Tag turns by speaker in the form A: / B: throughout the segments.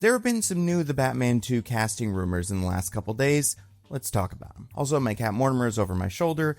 A: There have been some new The Batman 2 casting rumors in the last couple days. Let's talk about them. Also, my cat Mortimer is over my shoulder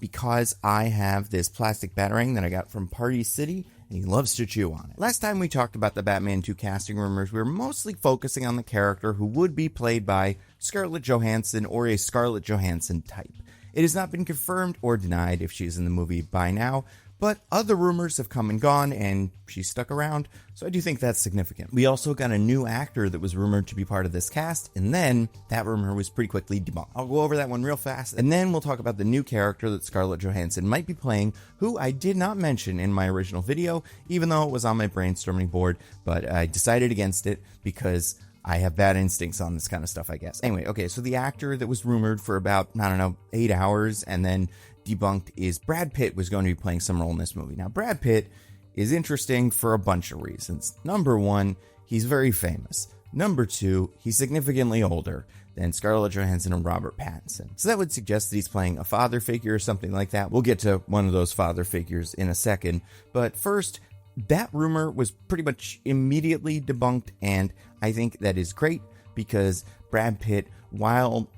A: because I have this plastic batarang that I got from Party City, and he loves to chew on it. Last time we talked about the Batman 2 casting rumors, we were mostly focusing on the character who would be played by Scarlett Johansson or a Scarlett Johansson type. It has not been confirmed or denied if she's in the movie by now, but other rumors have come and gone, and she's stuck around, so I do think that's significant. We also got a new actor that was rumored to be part of this cast, and then that rumor was pretty quickly debunked. I'll go over that one real fast, and then we'll talk about the new character that Scarlett Johansson might be playing, who I did not mention in my original video, even though it was on my brainstorming board, but I decided against it because I have bad instincts on this kind of stuff, I guess. Anyway, okay, so the actor that was rumored for about, 8 hours and then debunked is Brad Pitt was going to be playing some role in this movie. Now, Brad Pitt is interesting for a bunch of reasons. Number one, he's very famous. Number two, he's significantly older than Scarlett Johansson and Robert Pattinson. So that would suggest that he's playing a father figure or something like that. We'll get to one of those father figures in a second. But first, that rumor was pretty much immediately debunked, and I think that is great because Brad Pitt, while,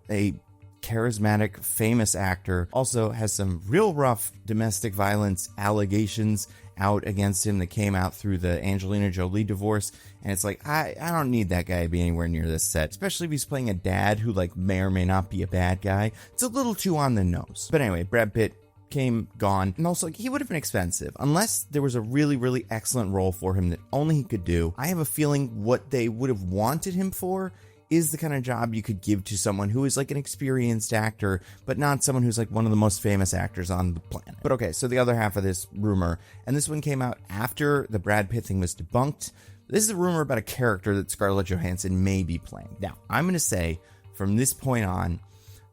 A: a charismatic, famous actor, also has some real rough domestic violence allegations out against him that came out through the Angelina Jolie divorce, and it's like, I don't need that guy to be anywhere near this set, especially if he's playing a dad who, may or may not be a bad guy. It's a little too on the nose. But anyway, Brad Pitt came, gone, and also he would have been expensive unless there was a really, really excellent role for him that only he could do. I have a feeling what they would have wanted him for is the kind of job you could give to someone who is an experienced actor, but not someone who's one of the most famous actors on the planet. But okay, so the other half of this rumor, and this one came out after the Brad Pitt thing was debunked. This is a rumor about a character that Scarlett Johansson may be playing. Now, I'm going to say from this point on,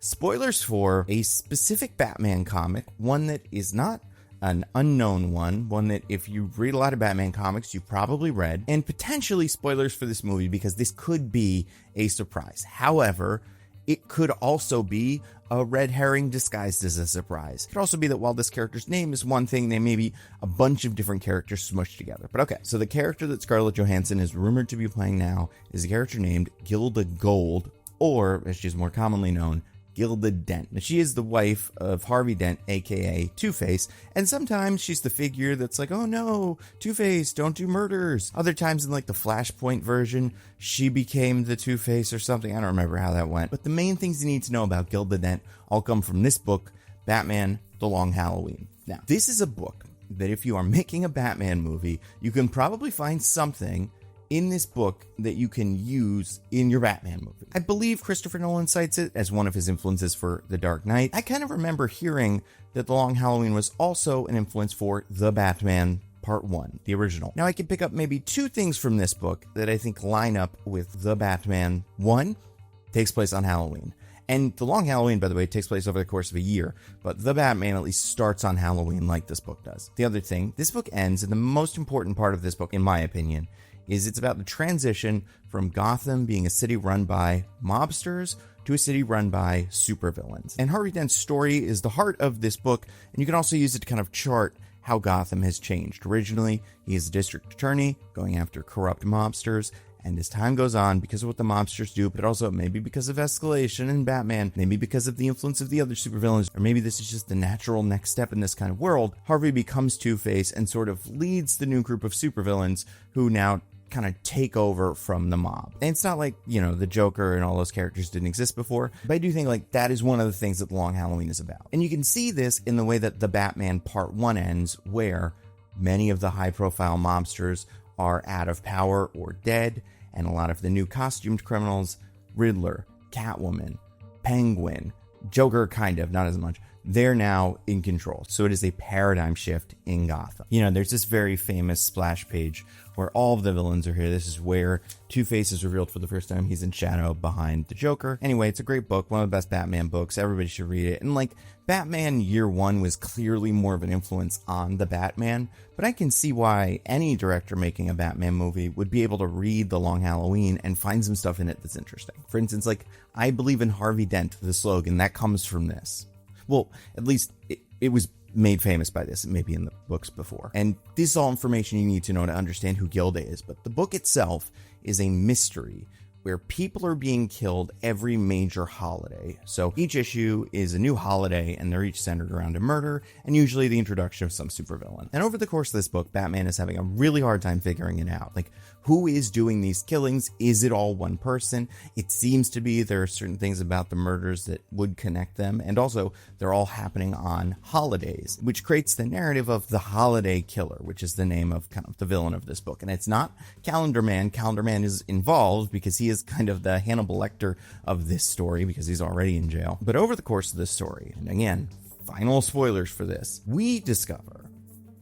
A: spoilers for a specific Batman comic, one that is not an unknown one that if you read a lot of Batman comics, you've probably read, and potentially spoilers for this movie because this could be a surprise. However, it could also be a red herring disguised as a surprise. It could also be that while this character's name is one thing, they may be a bunch of different characters smushed together. But okay, so the character that Scarlett Johansson is rumored to be playing now is a character named Gilda Gold, or as she's more commonly known, Gilda Dent. Now, she is the wife of Harvey Dent, aka Two-Face, and sometimes she's the figure that's like, oh no, Two-Face, don't do murders. Other times in the Flashpoint version, she became the Two-Face or something. I don't remember how that went. But the main things you need to know about Gilda Dent all come from this book, Batman: The Long Halloween. Now, this is a book that if you are making a Batman movie, you can probably find something in this book that you can use in your Batman movie. I believe Christopher Nolan cites it as one of his influences for The Dark Knight. I kind of remember hearing that The Long Halloween was also an influence for The Batman Part 1, the original. Now, I could pick up maybe two things from this book that I think line up with The Batman. One, takes place on Halloween. And The Long Halloween, by the way, takes place over the course of a year, but The Batman at least starts on Halloween like this book does. The other thing, this book ends, and the most important part of this book, in my opinion, is it's about the transition from Gotham being a city run by mobsters to a city run by supervillains. And Harvey Dent's story is the heart of this book, and you can also use it to kind of chart how Gotham has changed. Originally, he is a district attorney going after corrupt mobsters, and as time goes on, because of what the mobsters do, but also maybe because of escalation in Batman, maybe because of the influence of the other supervillains, or maybe this is just the natural next step in this kind of world, Harvey becomes Two-Face and sort of leads the new group of supervillains who now kind of take over from the mob. And it's not like, the Joker and all those characters didn't exist before, but I do think that is one of the things that The Long Halloween is about. And you can see this in the way that The Batman Part 1 ends, where many of the high-profile mobsters are out of power or dead, and a lot of the new costumed criminals, Riddler, Catwoman, Penguin, Joker kind of, not as much, they're now in control. So it is a paradigm shift in Gotham. There's this very famous splash page where all of the villains are here. This is where Two-Face is revealed for the first time. He's in shadow behind the Joker. Anyway, it's a great book, one of the best Batman books. Everybody should read it. And Batman Year One was clearly more of an influence on the Batman, but I can see why any director making a Batman movie would be able to read The Long Halloween and find some stuff in it that's interesting. For instance, I believe in Harvey Dent, the slogan, that comes from this. Well, at least it was made famous by this, maybe in the books before. And this is all information you need to know to understand who Gilda is. But the book itself is a mystery where people are being killed every major holiday. So each issue is a new holiday, and they're each centered around a murder, and usually the introduction of some supervillain. And over the course of this book, Batman is having a really hard time figuring it out. Like, who is doing these killings? Is it all one person? It seems to be. There are certain things about the murders that would connect them, and also they're all happening on holidays, which creates the narrative of the Holiday Killer, which is the name of kind of the villain of this book. And it's not Calendar Man. Calendar Man is involved because he is kind of the Hannibal Lecter of this story because he's already in jail. But over the course of this story, and again, final spoilers for this, we discover,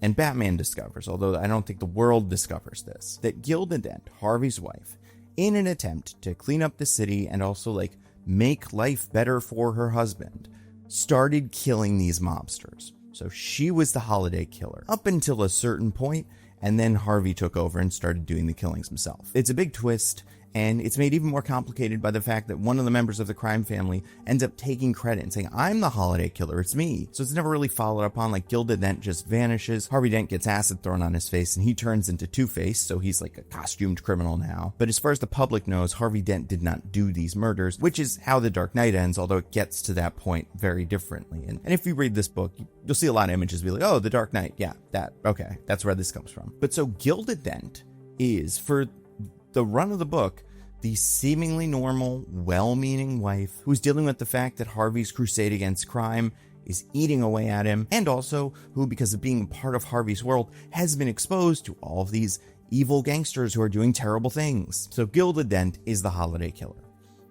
A: and Batman discovers, although I don't think the world discovers this, that Gilda Dent, Harvey's wife, in an attempt to clean up the city and also like make life better for her husband, started killing these mobsters. So she was the Holiday Killer up until a certain point, and then Harvey took over and started doing the killings himself. It's a big twist, and it's made even more complicated by the fact that one of the members of the crime family ends up taking credit and saying, I'm the Holiday Killer, it's me. So it's never really followed up on. Like, Gilda Dent just vanishes, Harvey Dent gets acid thrown on his face, and he turns into Two-Face, so he's like a costumed criminal now. But as far as the public knows, Harvey Dent did not do these murders, which is how The Dark Knight ends, although it gets to that point very differently. And if you read this book, you'll see a lot of images be like, oh, The Dark Knight, yeah, okay, that's where this comes from. But so Gilda Dent is, for the run of the book, the seemingly normal, well-meaning wife who's dealing with the fact that Harvey's crusade against crime is eating away at him, and also who, because of being part of Harvey's world, has been exposed to all of these evil gangsters who are doing terrible things. So Gilda Dent is the Holiday Killer.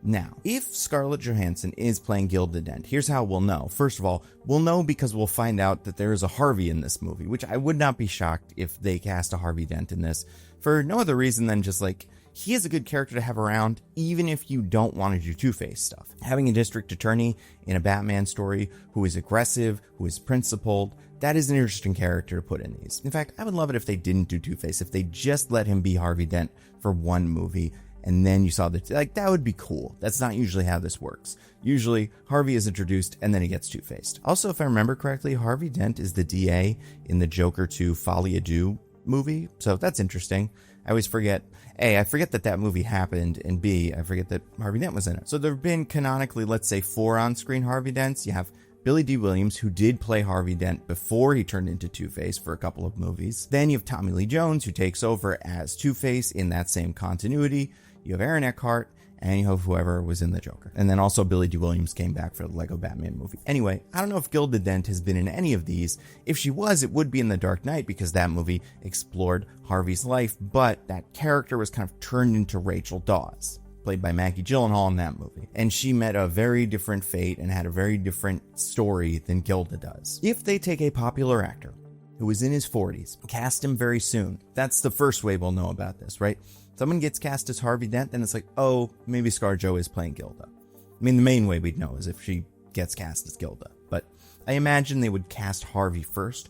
A: Now, if Scarlett Johansson is playing Gilda Dent, here's how we'll know. First of all, we'll know because we'll find out that there is a Harvey in this movie, which I would not be shocked if they cast a Harvey Dent in this, for no other reason than just like, he is a good character to have around, even if you don't want to do Two-Face stuff. Having a district attorney in a Batman story who is aggressive, who is principled, that is an interesting character to put in these. In fact, I would love it if they didn't do Two-Face, if they just let him be Harvey Dent for one movie, and then you saw like, that would be cool. That's not usually how this works. Usually, Harvey is introduced, and then he gets Two-Faced. Also, if I remember correctly, Harvey Dent is the DA in the Joker 2 Folie à Deux movie, so that's interesting. I always forget, A, I forget that movie happened, and B, I forget that Harvey Dent was in it. So there have been canonically, let's say, 4 on-screen Harvey Dents. You have Billy D. Williams, who did play Harvey Dent before he turned into Two-Face for a couple of movies. Then you have Tommy Lee Jones, who takes over as Two-Face in that same continuity. You have Aaron Eckhart, and you have whoever was in the Joker. And then also Billy D. Williams came back for the Lego Batman movie. Anyway, I don't know if Gilda Dent has been in any of these. If she was, it would be in The Dark Knight because that movie explored Harvey's life, but that character was kind of turned into Rachel Dawes, played by Maggie Gyllenhaal in that movie. And she met a very different fate and had a very different story than Gilda does. If they take a popular actor who is in his 40s, cast him very soon, that's the first way we'll know about this, right? Someone gets cast as Harvey Dent, then it's like, oh, maybe ScarJo is playing Gilda. I mean, the main way we'd know is if she gets cast as Gilda. But I imagine they would cast Harvey first,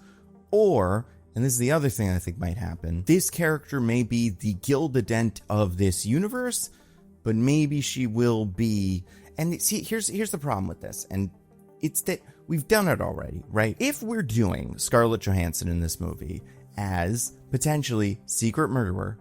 A: or, and this is the other thing I think might happen, this character may be the Gilda Dent of this universe, but maybe she will be, and see, here's the problem with this, and it's that we've done it already, right? If we're doing Scarlett Johansson in this movie as potentially secret murderer,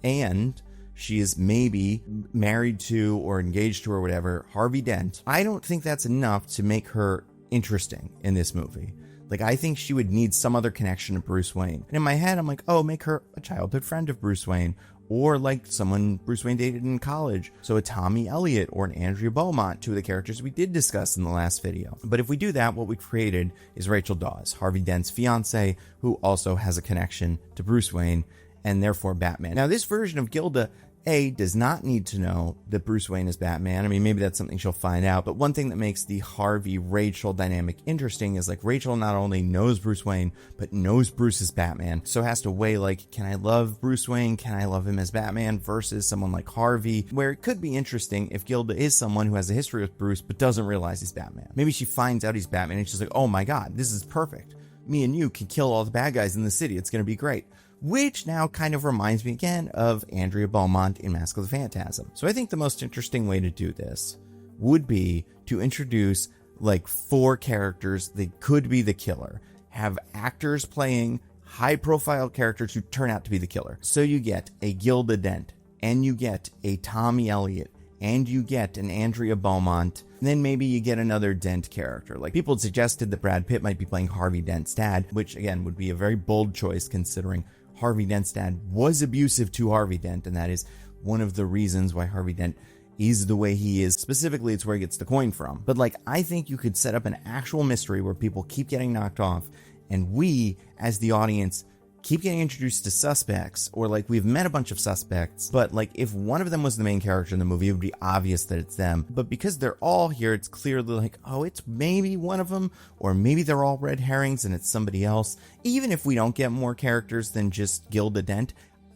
A: and she is maybe married to or engaged to or whatever, Harvey Dent, I don't think that's enough to make her interesting in this movie. Like, I think she would need some other connection to Bruce Wayne. And in my head, I'm like, oh, make her a childhood friend of Bruce Wayne, or like someone Bruce Wayne dated in college. So a Tommy Elliott or an Andrea Beaumont, 2 of the characters we did discuss in the last video. But if we do that, what we created is Rachel Dawes, Harvey Dent's fiance, who also has a connection to Bruce Wayne, and therefore Batman. Now, this version of Gilda, A, does not need to know that Bruce Wayne is Batman. I mean, maybe that's something she'll find out, but one thing that makes the Harvey-Rachel dynamic interesting is, like, Rachel not only knows Bruce Wayne, but knows Bruce is Batman, so has to weigh, like, can I love Bruce Wayne? Can I love him as Batman? Versus someone like Harvey, where it could be interesting if Gilda is someone who has a history with Bruce, but doesn't realize he's Batman. Maybe she finds out he's Batman, and she's like, oh my god, this is perfect. Me and you can kill all the bad guys in the city. It's going to be great. Which now kind of reminds me again of Andrea Beaumont in Mask of the Phantasm. So I think the most interesting way to do this would be to introduce like 4 characters that could be the killer. have actors playing high-profile characters who turn out to be the killer. So you get a Gilda Dent, and you get a Tommy Elliott, and you get an Andrea Beaumont, and then maybe you get another Dent character. Like, people had suggested that Brad Pitt might be playing Harvey Dent's dad, which, again, would be a very bold choice considering Harvey Dent's dad was abusive to Harvey Dent, and that is one of the reasons why Harvey Dent is the way he is. Specifically, it's where he gets the coin from. But, like, I think you could set up an actual mystery where people keep getting knocked off, and we, as the audience, keep getting introduced to suspects, or like we've met a bunch of suspects, but like if one of them was the main character in the movie, it would be obvious that it's them. But because they're all here, it's clearly like, oh, it's maybe one of them, or maybe they're all red herrings and it's somebody else. Even if we don't get more characters than just Gilda Dent,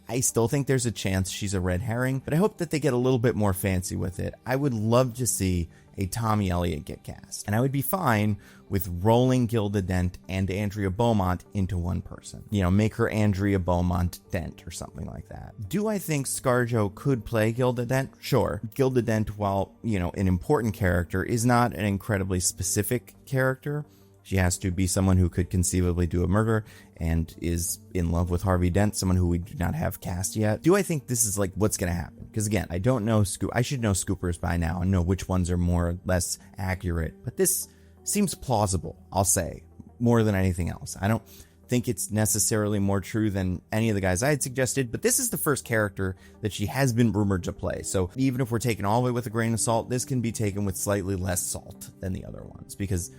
A: I still think there's a chance she's a red herring, but I hope that they get a little bit more fancy with it. I would love to see a Tommy Elliott get cast, and I would be fine with rolling Gilda Dent and Andrea Beaumont into one person. You know, make her Andrea Beaumont Dent or something like that. Do I think ScarJo could play Gilda Dent? Sure. Gilda Dent, while, you know, an important character, is not an incredibly specific character. She has to be someone who could conceivably do a murder and is in love with Harvey Dent, someone who we do not have cast yet. Do I think this is like what's going to happen? Because again, I don't know I should know scoopers by now and know which ones are more or less accurate. But this seems plausible, I'll say, more than anything else. I don't think it's necessarily more true than any of the guys I had suggested, but this is the first character that she has been rumored to play. So even if we're taken all the way with a grain of salt, this can be taken with slightly less salt than the other ones, because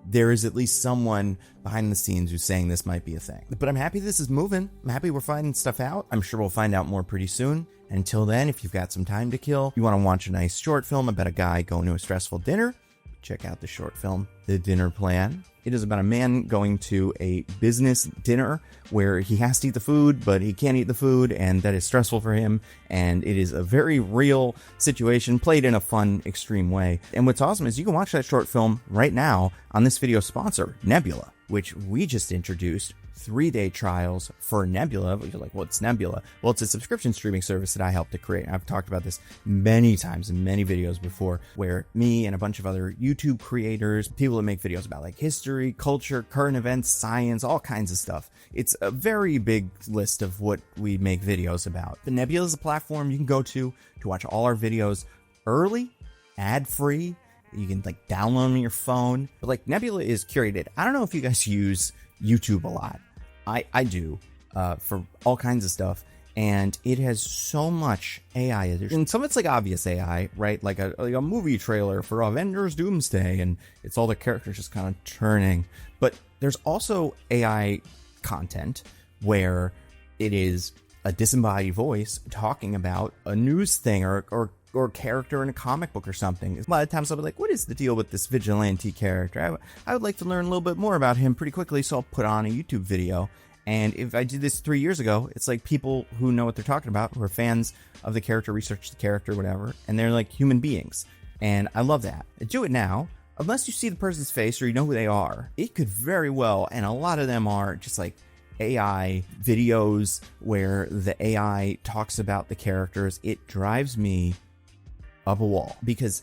A: there is at least someone behind the scenes who's saying this might be a thing. But I'm happy this is moving. I'm happy we're finding stuff out. I'm sure we'll find out more pretty soon. And until then, if you've got some time to kill, you want to watch a nice short film about a guy going to a stressful dinner, check out the short film, The Dinner Plan. It is about a man going to a business dinner where he has to eat the food, but he can't eat the food, and that is stressful for him. And it is a very real situation played in a fun, extreme way. And what's awesome is you can watch that short film right now on this video sponsor, Nebula, which we just introduced 3-day trials for Nebula. You're like, what's Nebula? Well, it's a subscription streaming service that I helped to create. I've talked about this many times in many videos before, where me and a bunch of other YouTube creators, people that make videos about like history, culture, current events, science, all kinds of stuff. It's a very big list of what we make videos about. The Nebula is a platform you can go to watch all our videos early, ad-free. You can like download them on your phone. But like Nebula is curated. I don't know if you guys use YouTube a lot. I do, for all kinds of stuff, and it has so much AI. And some of it's like obvious AI, right? Like a movie trailer for Avengers Doomsday, and it's all the characters just kind of turning. But there's also AI content where it is a disembodied voice talking about a news thing or character in a comic book or something. A lot of times I'll be like, what is the deal with this vigilante character? I would like to learn a little bit more about him pretty quickly, so I'll put on a YouTube video. And if I did this 3 years ago, it's like people who know what they're talking about, who are fans of the character, research the character, whatever, and they're like human beings. And I love that. Do it now. Unless you see the person's face or you know who they are, it could very well, and a lot of them are just like AI videos where the AI talks about the characters. It drives me up a wall, because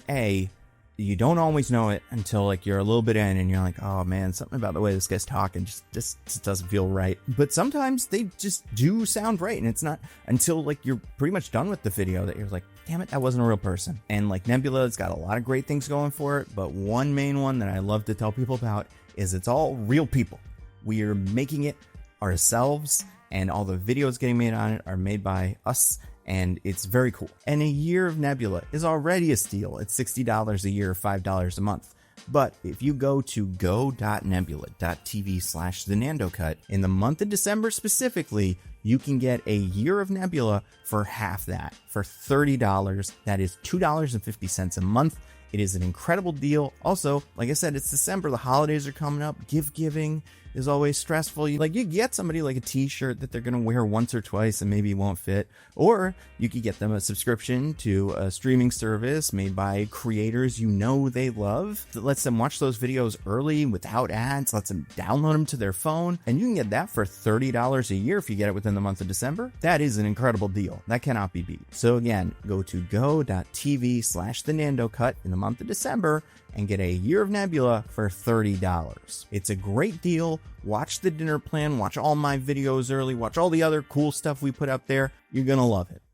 A: you don't always know it until like you're a little bit in and you're like, oh man, something about the way this guy's talking just doesn't feel right. But sometimes they just do sound right, and it's not until like you're pretty much done with the video that you're like, damn it, that wasn't a real person. And like Nebula's got a lot of great things going for it, but one main one that I love to tell people about is it's all real people. We are making it ourselves, and all the videos getting made on it are made by us. And it's very cool. And a year of Nebula is already a steal. It's $60 a year, $5 a month. But if you go to go.nebula.tv/thenandocut, in the month of December specifically, you can get a year of Nebula for half that, for $30. That is $2.50 a month. It is an incredible deal. Also, like I said, it's December. The holidays are coming up. Giving is always stressful. You get somebody like a t-shirt that they're going to wear once or twice and maybe it won't fit. Or you could get them a subscription to a streaming service made by creators you know they love, that lets them watch those videos early without ads, lets them download them to their phone. And you can get that for $30 a year if you get it within the month of December. That is an incredible deal. That cannot be beat. So again, go to go.tv/thenandocut in the month of December and get a year of Nebula for $30. It's a great deal. watch the dinner plan, watch all my videos early, watch all the other cool stuff we put out there. You're gonna love it.